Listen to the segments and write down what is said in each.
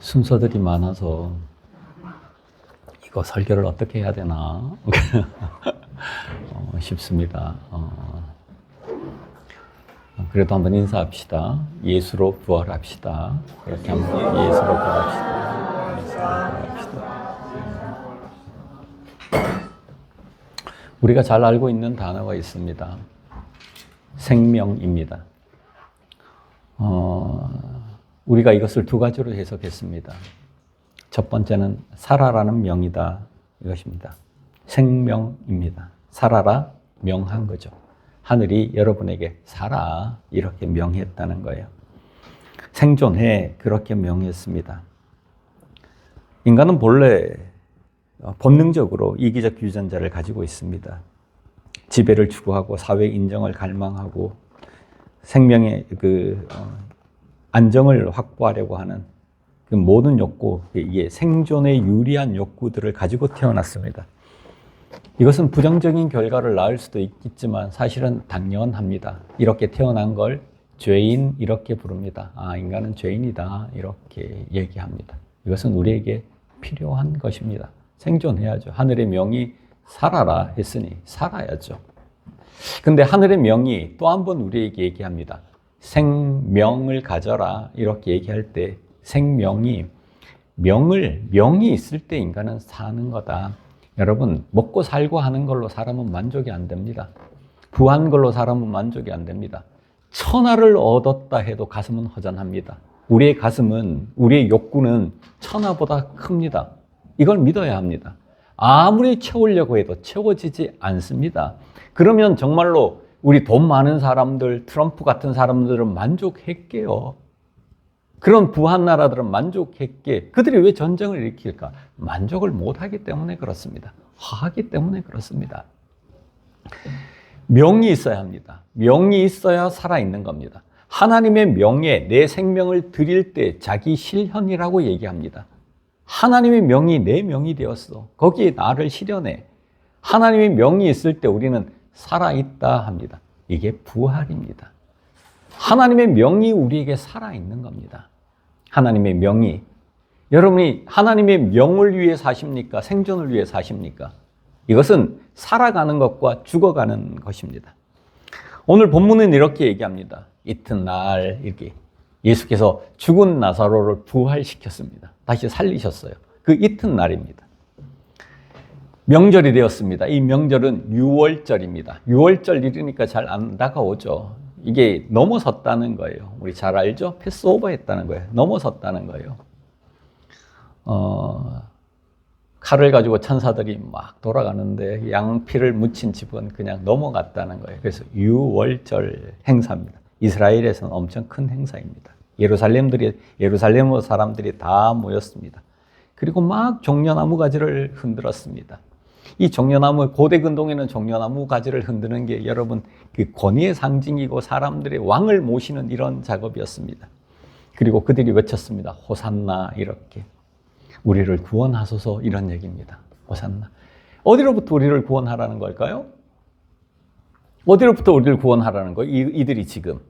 순서들이 많아서 이거 설교를 어떻게 해야 되나 싶습니다. 그래도 한번 인사합시다. 예수로 부활합시다. 그렇게 한번 예수로 부활합시다. 예수로 부활합시다. 우리가 잘 알고 있는 단어가 있습니다. 생명입니다. 우리가 이것을 두 가지로 해석했습니다. 첫 번째는 살아라는 명이다, 이것입니다. 생명입니다. 살아라, 명한 거죠. 하늘이 여러분에게 살아, 이렇게 명했다는 거예요. 생존해, 그렇게 명했습니다. 인간은 본래 본능적으로 이기적 유전자를 가지고 있습니다. 지배를 추구하고 사회 인정을 갈망하고 생명의 안정을 확보하려고 하는 그 모든 욕구, 이게 생존에 유리한 욕구들을 가지고 태어났습니다. 이것은 부정적인 결과를 낳을 수도 있겠지만 사실은 당연합니다. 이렇게 태어난 걸 죄인 이렇게 부릅니다. 인간은 죄인이다 이렇게 얘기합니다. 이것은 우리에게 필요한 것입니다. 생존해야죠. 하늘의 명이 살아라 했으니 살아야죠. 근데 하늘의 명이 또 한 번 우리에게 얘기합니다. 생명을 가져라 이렇게 얘기할 때 생명이 명이 있을 때 인간은 사는 거다. 여러분, 먹고 살고 하는 걸로 사람은 만족이 안 됩니다. 부한 걸로 사람은 만족이 안 됩니다. 천하를 얻었다 해도 가슴은 허전합니다. 우리의 가슴은, 우리의 욕구는 천하보다 큽니다. 이걸 믿어야 합니다. 아무리 채우려고 해도 채워지지 않습니다. 그러면 정말로 우리 돈 많은 사람들, 트럼프 같은 사람들은 만족했게요. 그런 부한 나라들은 만족했게. 그들이 왜 전쟁을 일으킬까? 만족을 못하기 때문에 그렇습니다. 화하기 때문에 그렇습니다. 명이 있어야 합니다. 명이 있어야 살아있는 겁니다. 하나님의 명에 내 생명을 드릴 때 자기 실현이라고 얘기합니다. 하나님의 명이 내 명이 되었어. 거기에 나를 실현해. 하나님의 명이 있을 때 우리는 살아있다 합니다. 이게 부활입니다. 하나님의 명이 우리에게 살아있는 겁니다. 하나님의 명이. 여러분이 하나님의 명을 위해 사십니까? 생존을 위해 사십니까? 이것은 살아가는 것과 죽어가는 것입니다. 오늘 본문은 이렇게 얘기합니다. 이튿날 이렇게 예수께서 죽은 나사로를 부활시켰습니다. 다시 살리셨어요. 그 이튿날입니다. 명절이 되었습니다. 이 명절은 유월절입니다. 유월절 이르니까 잘 안 다가오죠. 이게 넘어섰다는 거예요. 우리 잘 알죠? 패스오버 했다는 거예요. 넘어섰다는 거예요. 칼을 가지고 천사들이 막 돌아가는데 양피를 묻힌 집은 그냥 넘어갔다는 거예요. 그래서 유월절 행사입니다. 이스라엘에서는 엄청 큰 행사입니다. 예루살렘 사람들이 다 모였습니다. 그리고 막 종려나무 가지를 흔들었습니다. 이 종려나무, 고대 근동에는 종려나무 가지를 흔드는 게 여러분 그 권위의 상징이고 사람들의 왕을 모시는 이런 작업이었습니다. 그리고 그들이 외쳤습니다. 호산나 이렇게. 우리를 구원하소서 이런 얘기입니다. 호산나. 어디로부터 우리를 구원하라는 걸까요? 어디로부터 우리를 구원하라는 거예요? 이들이 지금.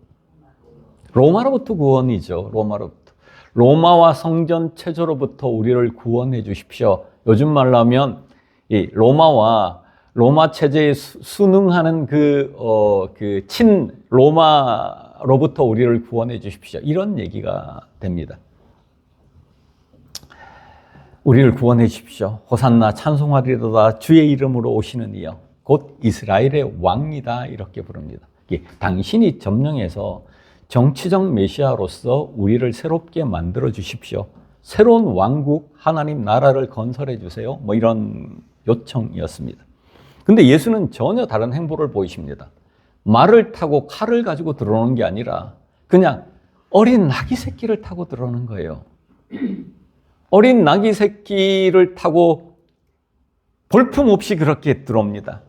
로마로부터 구원이죠. 로마로부터. 로마와 성전 체조로부터 우리를 구원해 주십시오. 요즘 말로 하면 이 로마 체제에 순응하는 친 로마로부터 우리를 구원해 주십시오. 이런 얘기가 됩니다. 우리를 구원해 주십시오. 호산나 찬송하리로다 주의 이름으로 오시는 이여 곧 이스라엘의 왕이다 이렇게 부릅니다. 당신이 점령해서 정치적 메시아로서 우리를 새롭게 만들어 주십시오. 새로운 왕국 하나님 나라를 건설해 주세요. 뭐 이런 요청이었습니다. 근데 예수는 전혀 다른 행보를 보이십니다. 말을 타고 칼을 가지고 들어오는 게 아니라 그냥 어린 나귀 새끼를 타고 들어오는 거예요. 어린 나귀 새끼를 타고 볼품없이 그렇게 들어옵니다.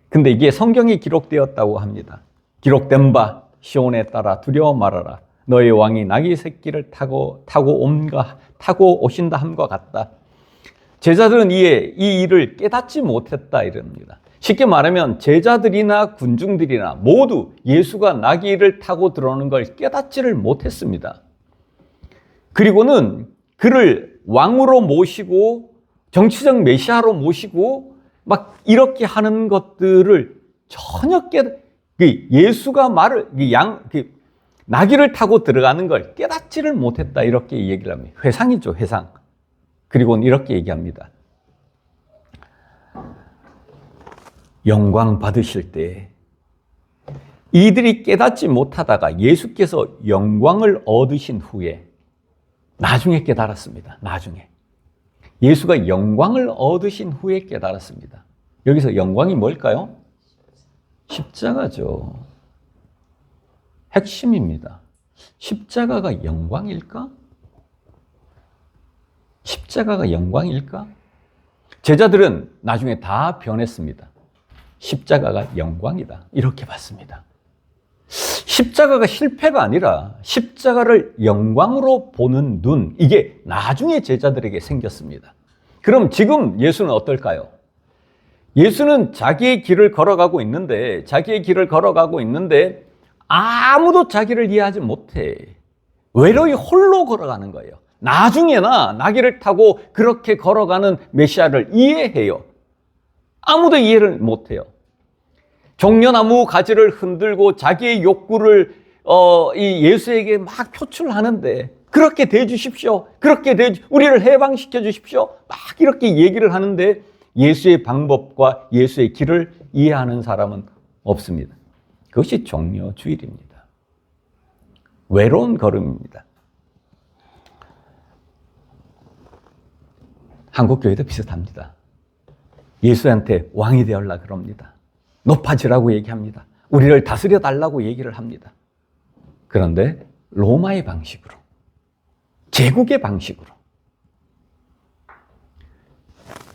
근데 이게 성경에 기록되었다고 합니다. 기록된 바 시온에 따라 두려워 말아라. 너의 왕이 나귀 새끼를 타고 오신다 함과 같다. 제자들은 이 일을 깨닫지 못했다 이럽니다. 쉽게 말하면 제자들이나 군중들이나 모두 예수가 나귀를 타고 들어오는 걸 깨닫지를 못했습니다. 그리고는 그를 왕으로 모시고 정치적 메시아로 모시고 막 이렇게 하는 것들을 전혀 예수가 나귀를 타고 들어가는 걸 깨닫지를 못했다, 이렇게 얘기를 합니다. 회상이죠, 회상. 그리고는 이렇게 얘기합니다. 영광 받으실 때 이들이 깨닫지 못하다가 예수께서 영광을 얻으신 후에 나중에 깨달았습니다. 나중에. 예수가 영광을 얻으신 후에 깨달았습니다. 여기서 영광이 뭘까요? 십자가죠. 핵심입니다. 십자가가 영광일까? 십자가가 영광일까? 제자들은 나중에 다 변했습니다. 십자가가 영광이다, 이렇게 봤습니다. 십자가가 실패가 아니라 십자가를 영광으로 보는 눈, 이게 나중에 제자들에게 생겼습니다. 그럼 지금 예수는 어떨까요? 예수는 자기의 길을 걸어가고 있는데 아무도 자기를 이해하지 못해. 외로이 홀로 걸어가는 거예요. 나중에나 나귀를 타고 그렇게 걸어가는 메시아를 이해해요. 아무도 이해를 못해요. 종려나무 가지를 흔들고 자기의 욕구를 이 예수에게 막 표출하는데, 그렇게 대해주십시오, 우리를 해방시켜 주십시오, 막 이렇게 얘기를 하는데 예수의 방법과 예수의 길을 이해하는 사람은 없습니다. 그것이 종려주일입니다. 외로운 걸음입니다. 한국교회도 비슷합니다. 예수한테 왕이 되어라 그럽니다. 높아지라고 얘기합니다. 우리를 다스려 달라고 얘기를 합니다. 그런데 로마의 방식으로, 제국의 방식으로,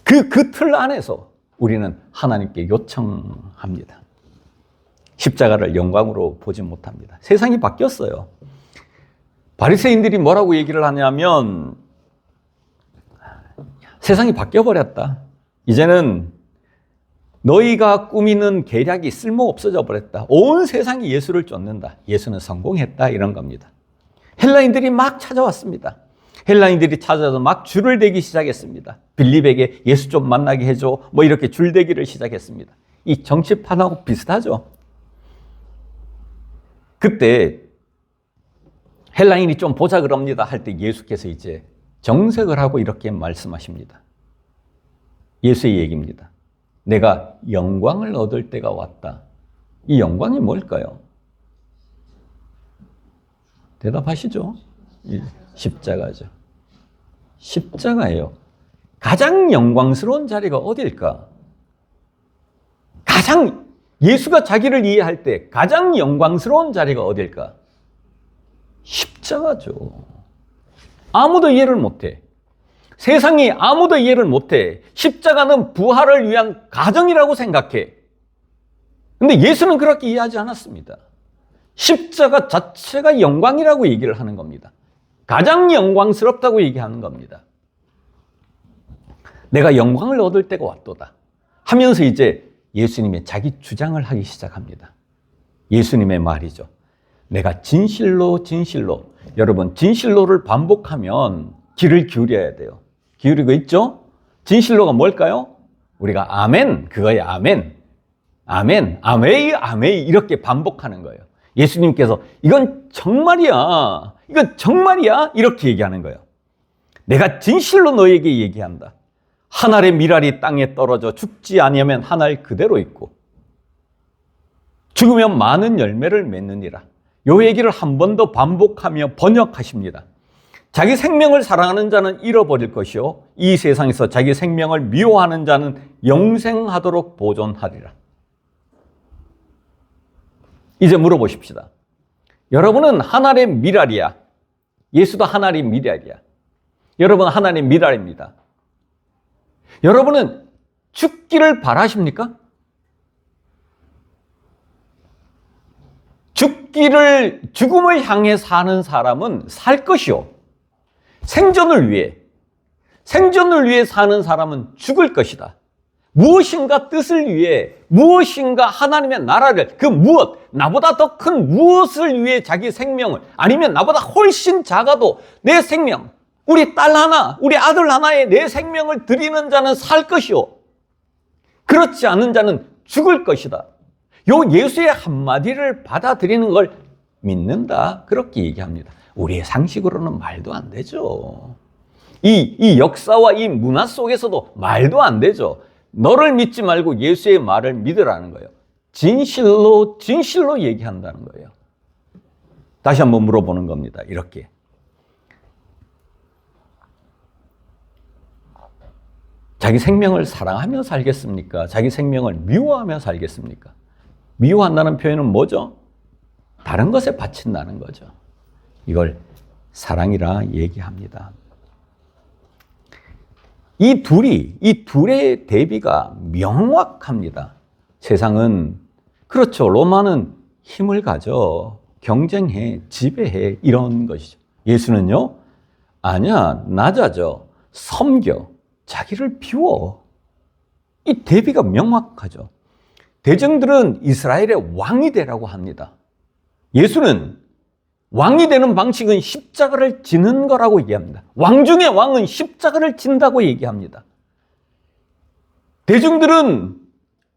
그 틀 안에서 우리는 하나님께 요청합니다. 십자가를 영광으로 보지 못합니다. 세상이 바뀌었어요. 바리새인들이 뭐라고 얘기를 하냐면, 세상이 바뀌어버렸다. 이제는 너희가 꾸미는 계략이 쓸모 없어져 버렸다. 온 세상이 예수를 쫓는다. 예수는 성공했다, 이런 겁니다. 헬라인들이 막 찾아왔습니다. 헬라인들이 찾아서 막 줄을 대기 시작했습니다. 빌립에게 예수 좀 만나게 해줘, 뭐 이렇게 줄대기를 시작했습니다. 이 정치판하고 비슷하죠. 그때 헬라인이 좀 보자 그럽니다 할 때 예수께서 이제 정색을 하고 이렇게 말씀하십니다. 예수의 얘기입니다. 내가 영광을 얻을 때가 왔다. 이 영광이 뭘까요? 대답하시죠. 십자가죠. 십자가예요. 가장 영광스러운 자리가 어딜까? 예수가 자기를 이해할 때 가장 영광스러운 자리가 어딜까? 십자가죠. 아무도 이해를 못해. 세상이 아무도 이해를 못해. 십자가는 부활을 위한 가정이라고 생각해. 근데 예수는 그렇게 이해하지 않았습니다. 십자가 자체가 영광이라고 얘기를 하는 겁니다. 가장 영광스럽다고 얘기하는 겁니다. 내가 영광을 얻을 때가 왔도다 하면서 이제 예수님의 자기 주장을 하기 시작합니다. 예수님의 말이죠. 내가 진실로, 여러분 진실로를 반복하면 귀를 기울여야 돼요. 기울이고 있죠? 진실로가 뭘까요? 우리가 아멘, 그거예요. 아멘, 아메이, 아메이 이렇게 반복하는 거예요. 예수님께서 이건 정말이야, 이렇게 얘기하는 거예요. 내가 진실로 너에게 얘기한다. 한 알의 밀알이 땅에 떨어져 죽지 아니하면 한 알 그대로 있고 죽으면 많은 열매를 맺느니라. 요 얘기를 한 번 더 반복하며 번역하십니다. 자기 생명을 사랑하는 자는 잃어버릴 것이요 이 세상에서 자기 생명을 미워하는 자는 영생하도록 보존하리라. 이제 물어보십시다. 여러분은 하나님의 밀알이야. 예수도 하나님의 밀알이야. 여러분은 하나님의 밀알입니다. 여러분은 죽기를 바라십니까? 죽음을 향해 사는 사람은 살 것이요. 생존을 위해 사는 사람은 죽을 것이다. 무엇인가 뜻을 위해, 무엇인가 하나님의 나라를, 그 무엇, 나보다 더 큰 무엇을 위해 자기 생명을, 아니면 나보다 훨씬 작아도 내 생명, 우리 딸 하나, 우리 아들 하나에 내 생명을 드리는 자는 살 것이요, 그렇지 않은 자는 죽을 것이다. 요 예수의 한마디를 받아들이는 걸 믿는다, 그렇게 얘기합니다. 우리의 상식으로는 말도 안 되죠. 이 역사와 이 문화 속에서도 말도 안 되죠. 너를 믿지 말고 예수의 말을 믿으라는 거예요. 진실로 진실로 얘기한다는 거예요. 다시 한번 물어보는 겁니다. 이렇게. 자기 생명을 사랑하며 살겠습니까? 자기 생명을 미워하며 살겠습니까? 미워한다는 표현은 뭐죠? 다른 것에 바친다는 거죠. 이걸 사랑이라 얘기합니다. 이 둘의 대비가 명확합니다. 세상은, 그렇죠, 로마는 힘을 가져, 경쟁해, 지배해, 이런 것이죠. 예수는요, 아니야, 낮아져, 섬겨, 자기를 비워. 이 대비가 명확하죠. 대중들은 이스라엘의 왕이 되라고 합니다. 예수는 왕이 되는 방식은 십자가를 지는 거라고 얘기합니다. 왕 중에 왕은 십자가를 진다고 얘기합니다. 대중들은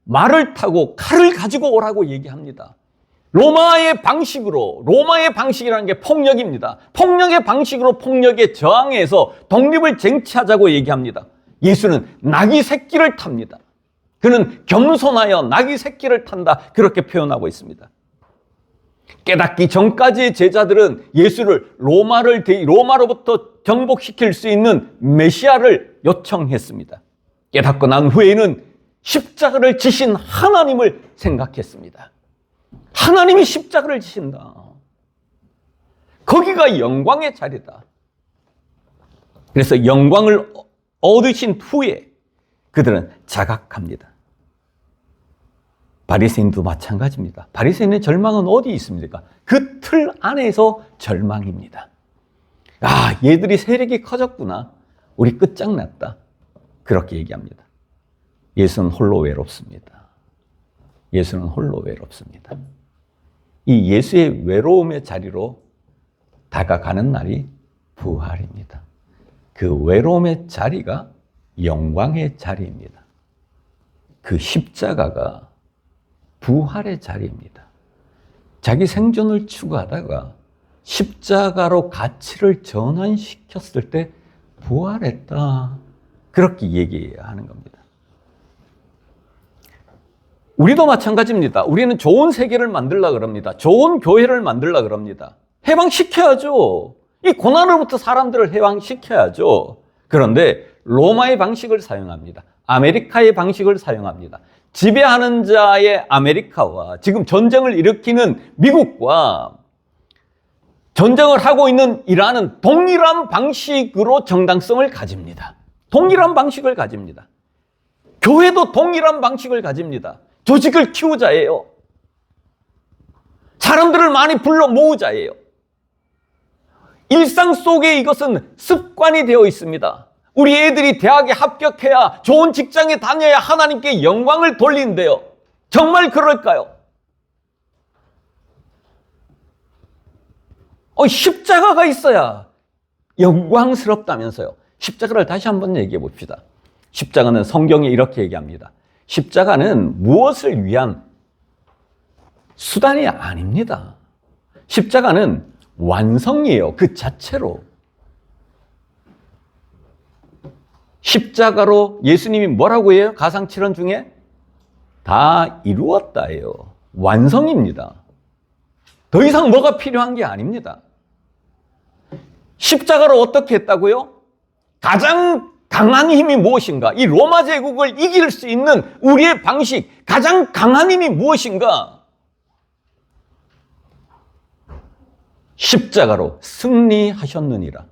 말을 타고 칼을 가지고 오라고 얘기합니다. 로마의 방식이라는 게 폭력입니다. 폭력의 방식으로 폭력에 저항해서 독립을 쟁취하자고 얘기합니다. 예수는 나귀 새끼를 탑니다. 그는 겸손하여 나귀 새끼를 탄다, 그렇게 표현하고 있습니다. 깨닫기 전까지의 제자들은 예수를 로마로부터 정복시킬 수 있는 메시아를 요청했습니다. 깨닫고 난 후에는 십자가를 지신 하나님을 생각했습니다. 하나님이 십자가를 지신다. 거기가 영광의 자리다. 그래서 영광을 얻으신 후에 그들은 자각합니다. 바리새인도 마찬가지입니다. 바리새인의 절망은 어디 있습니까? 그 틀 안에서 절망입니다. 아, 얘들이 세력이 커졌구나. 우리 끝장났다. 그렇게 얘기합니다. 예수는 홀로 외롭습니다. 예수는 홀로 외롭습니다. 이 예수의 외로움의 자리로 다가가는 날이 부활입니다. 그 외로움의 자리가 영광의 자리입니다. 그 십자가가 부활의 자리입니다. 자기 생존을 추구하다가 십자가로 가치를 전환시켰을 때 부활했다, 그렇게 얘기하는 겁니다. 우리도 마찬가지입니다. 우리는 좋은 세계를 만들려고 그럽니다. 좋은 교회를 만들려고 그럽니다. 해방시켜야죠. 이 고난으로부터 사람들을 해방시켜야죠. 그런데 로마의 방식을 사용합니다. 아메리카의 방식을 사용합니다. 지배하는 자의 아메리카와 지금 전쟁을 일으키는 미국과 전쟁을 하고 있는 이란은 동일한 방식으로 정당성을 가집니다. 동일한 방식을 가집니다. 교회도 동일한 방식을 가집니다. 조직을 키우자예요. 사람들을 많이 불러 모으자예요. 일상 속에 이것은 습관이 되어 있습니다. 우리 애들이 대학에 합격해야, 좋은 직장에 다녀야 하나님께 영광을 돌린대요. 정말 그럴까요? 십자가가 있어야 영광스럽다면서요. 십자가를 다시 한번 얘기해 봅시다. 십자가는 성경에 이렇게 얘기합니다. 십자가는 무엇을 위한 수단이 아닙니다. 십자가는 완성이에요. 그 자체로. 십자가로 예수님이 뭐라고 해요? 가상칠언 중에 다 이루었다예요. 완성입니다. 더 이상 뭐가 필요한 게 아닙니다. 십자가로 어떻게 했다고요? 가장 강한 힘이 무엇인가? 이 로마 제국을 이길 수 있는 우리의 방식, 가장 강한 힘이 무엇인가? 십자가로 승리하셨느니라.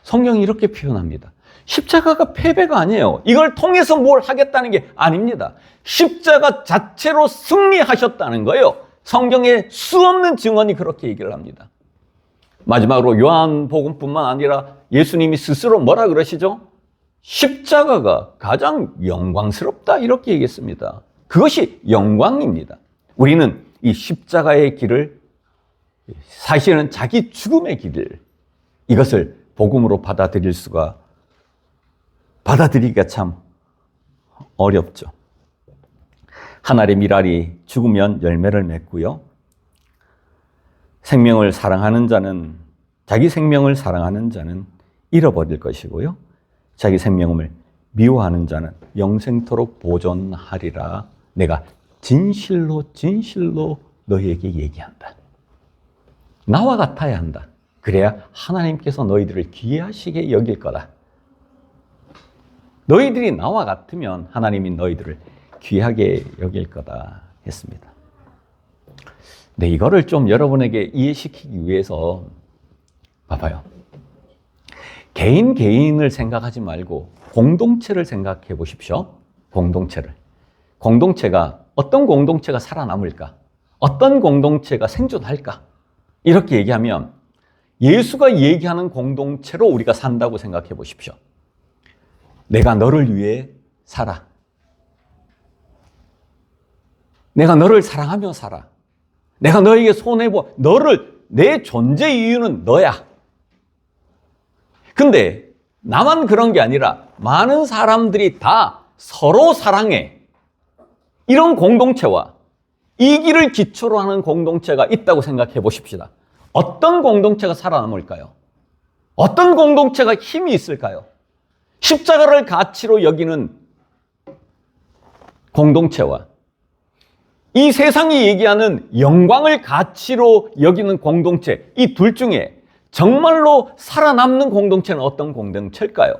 성경이 이렇게 표현합니다. 십자가가 패배가 아니에요. 이걸 통해서 뭘 하겠다는 게 아닙니다. 십자가 자체로 승리하셨다는 거예요. 성경에 수없는 증언이 그렇게 얘기를 합니다. 마지막으로 요한복음뿐만 아니라 예수님이 스스로 뭐라 그러시죠? 십자가가 가장 영광스럽다 이렇게 얘기했습니다. 그것이 영광입니다. 우리는 이 십자가의 길을 사실은 자기 죽음의 길을 이것을 복음으로 받아들이기가 참 어렵죠. 하나의 밀알이 죽으면 열매를 맺고요. 생명을 사랑하는 자는 자기 생명을 사랑하는 자는 잃어버릴 것이고요. 자기 생명을 미워하는 자는 영생토록 보존하리라. 내가 진실로 너희에게 얘기한다. 나와 같아야 한다. 그래야 하나님께서 너희들을 귀하시게 여길 거다. 너희들이 나와 같으면 하나님이 너희들을 귀하게 여길 거다 했습니다. 네, 이거를 좀 여러분에게 이해시키기 위해서 봐봐요. 개인을 생각하지 말고 공동체를 생각해 보십시오. 공동체가 어떤 공동체가 살아남을까? 어떤 공동체가 생존할까? 이렇게 얘기하면 예수가 얘기하는 공동체로 우리가 산다고 생각해 보십시오. 내가 너를 위해 살아. 내가 너를 사랑하며 살아. 내가 너에게 손해보, 내 존재 이유는 너야. 근데 나만 그런 게 아니라 많은 사람들이 다 서로 사랑해. 이런 공동체와 이 길을 기초로 하는 공동체가 있다고 생각해 보십시다. 어떤 공동체가 살아남을까요? 어떤 공동체가 힘이 있을까요? 십자가를 가치로 여기는 공동체와 이 세상이 얘기하는 영광을 가치로 여기는 공동체, 이 둘 중에 정말로 살아남는 공동체는 어떤 공동체일까요?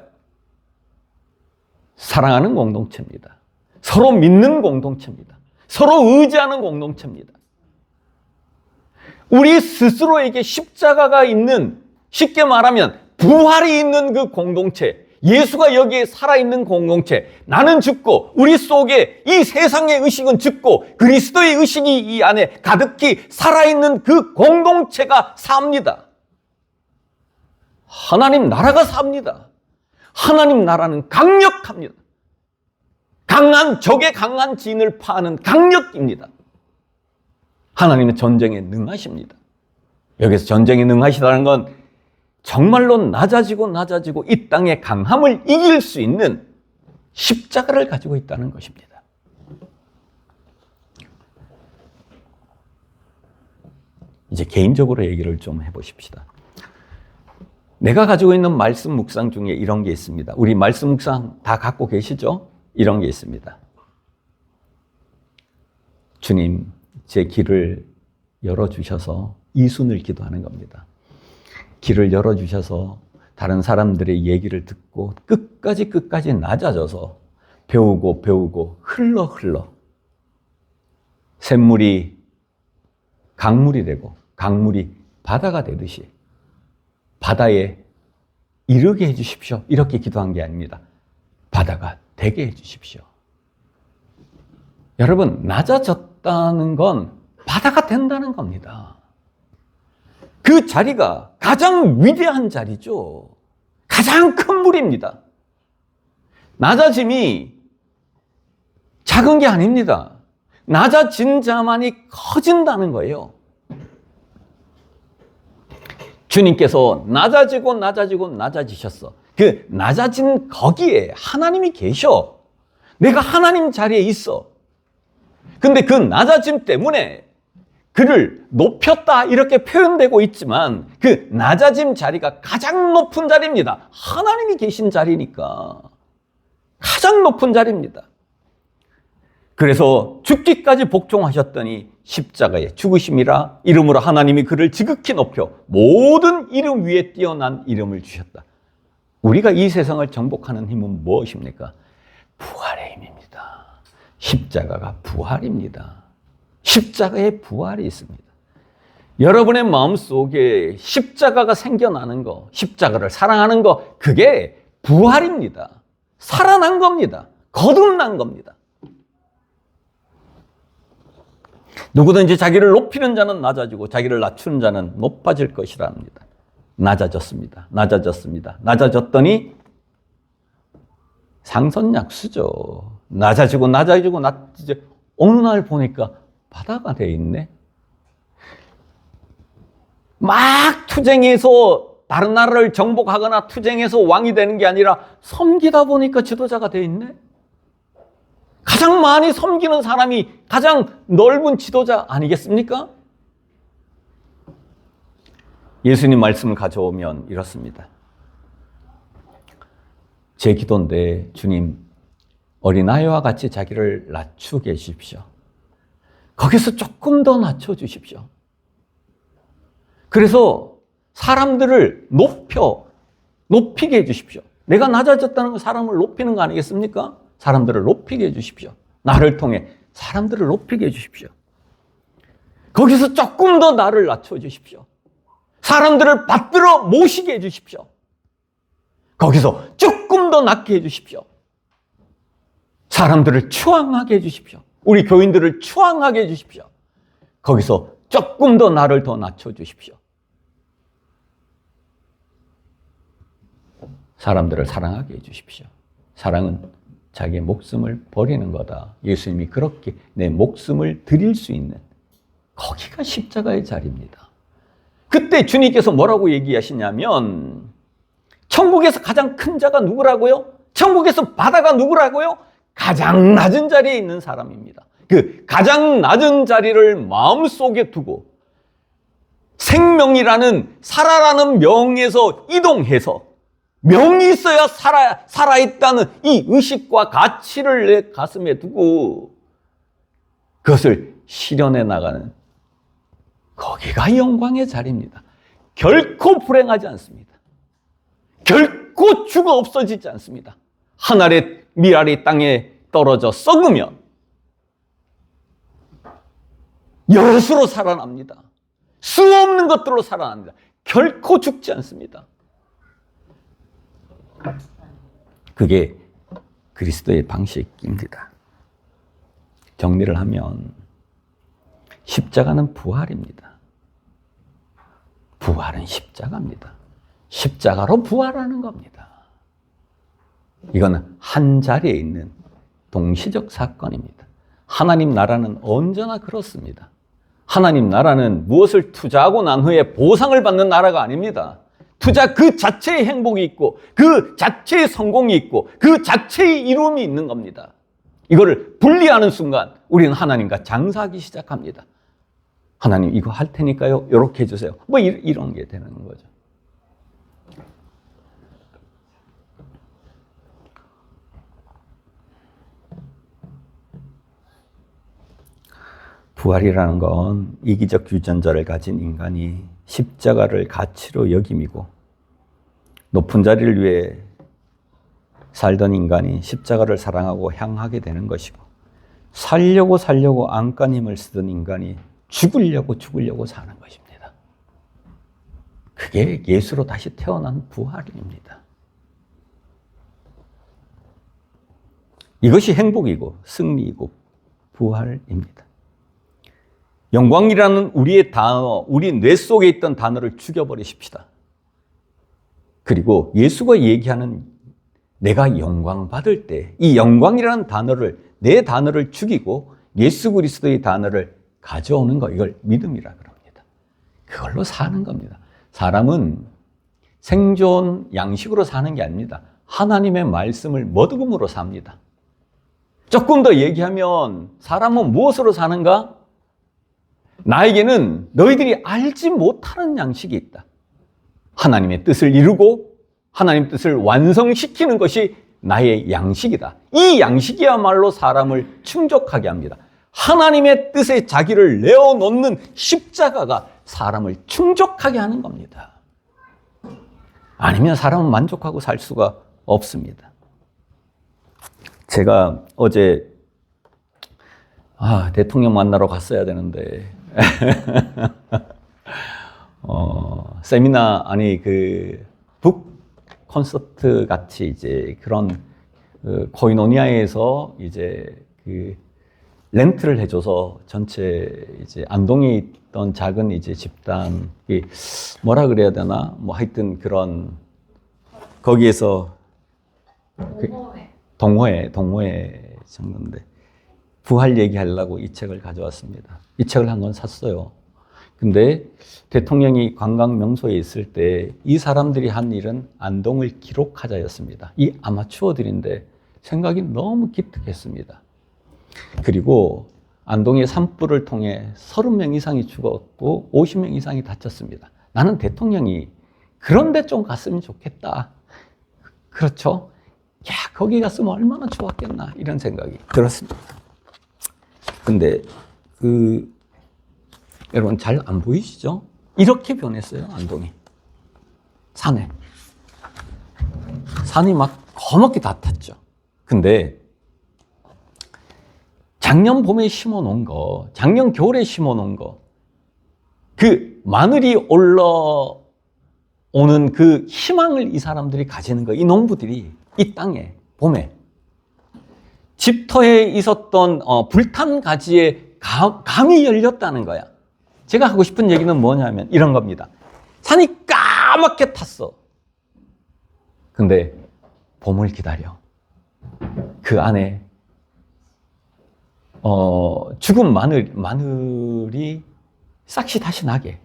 사랑하는 공동체입니다. 서로 믿는 공동체입니다. 서로 의지하는 공동체입니다. 우리 스스로에게 십자가가 있는, 쉽게 말하면 부활이 있는 그 공동체, 예수가 여기에 살아있는 공동체, 나는 죽고 우리 속에 이 세상의 의식은 죽고 그리스도의 의식이 이 안에 가득히 살아있는 그 공동체가 삽니다. 하나님 나라가 삽니다. 하나님 나라는 강력합니다. 적의 강한 진을 파는 강력입니다. 하나님은 전쟁에 능하십니다. 여기서 전쟁에 능하시다는 건 정말로 낮아지고 이 땅의 강함을 이길 수 있는 십자가를 가지고 있다는 것입니다. 이제 개인적으로 얘기를 좀 해보십시다. 내가 가지고 있는 말씀 묵상 중에 이런 게 있습니다. 우리 말씀 묵상 다 갖고 계시죠? 이런 게 있습니다. 주님, 제 길을 열어주셔서 이순을 기도하는 겁니다. 길을 열어주셔서 다른 사람들의 얘기를 듣고 끝까지 낮아져서 배우고 흘러 샘물이 강물이 되고 강물이 바다가 되듯이 바다에 이르게 해주십시오. 이렇게 기도한 게 아닙니다. 바다가 되게 해주십시오. 여러분, 낮아졌다는 건 바다가 된다는 겁니다. 그 자리가 가장 위대한 자리죠. 가장 큰 물입니다. 낮아짐이 작은 게 아닙니다. 낮아진 자만이 커진다는 거예요. 주님께서 낮아지셨어. 그 낮아진 거기에 하나님이 계셔. 내가 하나님 자리에 있어. 근데 그 낮아짐 때문에 그를 높였다 이렇게 표현되고 있지만 그 낮아짐 자리가 가장 높은 자리입니다. 하나님이 계신 자리니까 가장 높은 자리입니다. 그래서 죽기까지 복종하셨더니 십자가의 죽으심이라 이름으로 하나님이 그를 지극히 높여 모든 이름 위에 뛰어난 이름을 주셨다. 우리가 이 세상을 정복하는 힘은 무엇입니까? 부활의 힘입니다. 십자가가 부활입니다. 십자가에 부활이 있습니다. 여러분의 마음속에 십자가가 생겨나는 거, 십자가를 사랑하는 거, 그게 부활입니다. 살아난 겁니다. 거듭난 겁니다. 누구든지 자기를 높이는 자는 낮아지고 자기를 낮추는 자는 높아질 것이라 합니다. 낮아졌습니다. 낮아졌더니 상선약수죠. 낮아지고 낮아지고 이제 어느 날 보니까 바다가 돼 있네. 막 투쟁해서 다른 나라를 정복하거나 투쟁해서 왕이 되는 게 아니라 섬기다 보니까 지도자가 돼 있네. 가장 많이 섬기는 사람이 가장 넓은 지도자 아니겠습니까? 예수님 말씀을 가져오면 이렇습니다. 제 기도인데 주님, 어린아이와 같이 자기를 낮추게 해주십시오. 거기서 조금 더 낮춰주십시오. 그래서 사람들을 높이게 해주십시오. 내가 낮아졌다는 건 사람을 높이는 거 아니겠습니까? 사람들을 높이게 해주십시오. 나를 통해 사람들을 높이게 해주십시오. 거기서 조금 더 나를 낮춰주십시오. 사람들을 받들어 모시게 해주십시오. 거기서 조금 더 낮게 해주십시오. 사람들을 추앙하게 해주십시오. 우리 교인들을 추앙하게 해주십시오. 거기서 조금 더 나를 더 낮춰주십시오. 사람들을 사랑하게 해주십시오. 사랑은 자기의 목숨을 버리는 거다. 예수님이 그렇게 내 목숨을 드릴 수 있는 거기가 십자가의 자리입니다. 그때 주님께서 뭐라고 얘기하시냐면 천국에서 가장 큰 자가 누구라고요? 천국에서 바다가 누구라고요? 가장 낮은 자리에 있는 사람입니다. 그 가장 낮은 자리를 마음속에 두고 생명이라는 살아라는 명에서 이동해서 명이 있어야 살아있다는 이 의식과 가치를 내 가슴에 두고 그것을 실현해 나가는 거기가 영광의 자리입니다. 결코 불행하지 않습니다. 결코 죽어 없어지지 않습니다. 한 알의 밀알이 땅에 떨어져 썩으면 여럿으로 살아납니다. 수 없는 것들로 살아납니다. 결코 죽지 않습니다. 그게 그리스도의 방식입니다. 정리를 하면 십자가는 부활입니다. 부활은 십자가입니다. 십자가로 부활하는 겁니다. 이거는 한 자리에 있는 동시적 사건입니다. 하나님 나라는 언제나 그렇습니다. 하나님 나라는 무엇을 투자하고 난 후에 보상을 받는 나라가 아닙니다. 투자 그 자체의 행복이 있고 그 자체의 성공이 있고 그 자체의 이루음이 있는 겁니다. 이거를 분리하는 순간 우리는 하나님과 장사하기 시작합니다. 하나님 이거 할 테니까요. 이렇게 해주세요. 뭐 이런 게 되는 거죠. 부활이라는 건 이기적 유전자를 가진 인간이 십자가를 가치로 여김이고 높은 자리를 위해 살던 인간이 십자가를 사랑하고 향하게 되는 것이고 살려고 안간힘을 쓰던 인간이 죽으려고 사는 것입니다. 그게 예수로 다시 태어난 부활입니다. 이것이 행복이고 승리이고 부활입니다. 영광이라는 우리의 단어, 우리 뇌 속에 있던 단어를 죽여버리십시다. 그리고 예수가 얘기하는 내가 영광 받을 때 이 영광이라는 단어를 내 단어를 죽이고 예수 그리스도의 단어를 가져오는 거, 이걸 믿음이라 그럽니다. 그걸로 사는 겁니다. 사람은 생존 양식으로 사는 게 아닙니다. 하나님의 말씀을 머드금으로 삽니다. 조금 더 얘기하면 사람은 무엇으로 사는가? 나에게는 너희들이 알지 못하는 양식이 있다. 하나님의 뜻을 이루고 하나님의 뜻을 완성시키는 것이 나의 양식이다. 이 양식이야말로 사람을 충족하게 합니다. 하나님의 뜻에 자기를 내어놓는 십자가가 사람을 충족하게 하는 겁니다. 아니면 사람은 만족하고 살 수가 없습니다. 제가 어제 대통령 만나러 갔어야 되는데 세미나 북 콘서트 같이 이제 그런 코이노니아에서 이제 렌트를 해줘서 전체 이제 안동에 있던 작은 이제 집단 뭐라 그래야 되나 뭐 하여튼 그런 거기에서 동호회 정도인데 부활 얘기하려고 이 책을 가져왔습니다. 이 책을 한 권 샀어요. 근데 대통령이 관광 명소에 있을 때 이 사람들이 한 일은 안동을 기록하자였습니다. 이 아마추어들인데 생각이 너무 기특했습니다. 그리고 안동의 산불을 통해 30명 이상이 죽었고 50명 이상이 다쳤습니다. 나는 대통령이 그런데 좀 갔으면 좋겠다. 그렇죠? 야, 거기 갔으면 얼마나 좋았겠나 이런 생각이 들었습니다. 근데 여러분 잘 안 보이시죠? 이렇게 변했어요, 안동이. 산이 막 거먹게 다 탔죠. 근데 작년 봄에 심어 놓은 거, 작년 겨울에 심어 놓은 거, 그 마늘이 올라오는 그 희망을 이 사람들이 가지는 거, 이 농부들이 이 땅에 봄에 집터에 있었던 불탄 가지에 감이 열렸다는 거야. 제가 하고 싶은 얘기는 뭐냐면 이런 겁니다. 산이 까맣게 탔어. 근데 봄을 기다려. 그 안에 죽은 마늘이 싹이 다시 나게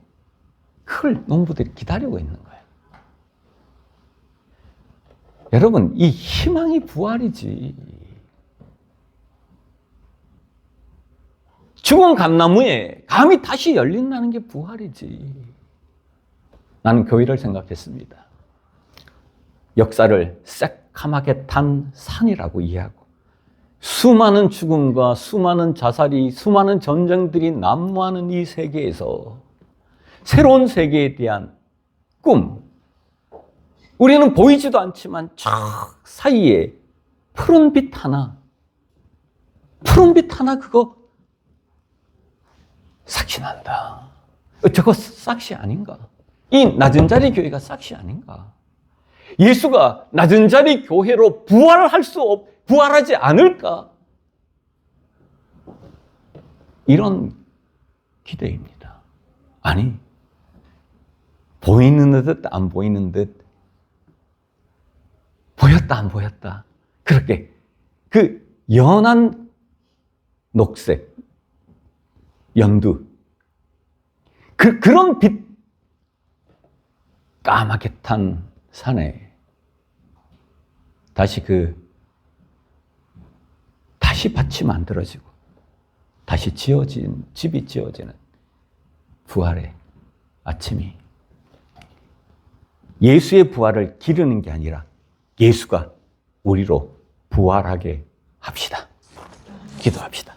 그걸 농부들이 기다리고 있는 거예요. 여러분, 이 희망이 부활이지. 죽은 감나무에 감이 다시 열린다는 게 부활이지. 나는 교회를 생각했습니다. 역사를 새까맣게 탄 산이라고 이해하고 수많은 죽음과 수많은 자살이, 수많은 전쟁들이 난무하는 이 세계에서 새로운 세계에 대한 꿈, 우리는 보이지도 않지만 저 사이에 푸른 빛 하나 그거 삭시 난다. 저거 삭시 아닌가? 이 낮은 자리 교회가 삭시 아닌가? 예수가 낮은 자리 교회로 부활하지 않을까? 이런 기대입니다. 아니, 보이는 듯 안 보이는 듯, 보였다 안 보였다, 그렇게 그 연한 녹색, 연두, 그런 빛 까맣게 탄 산에 다시 밭이 만들어지고 다시 집이 지어지는 부활의 아침이, 예수의 부활을 기르는 게 아니라 예수가 우리로 부활하게 합시다. 기도합시다.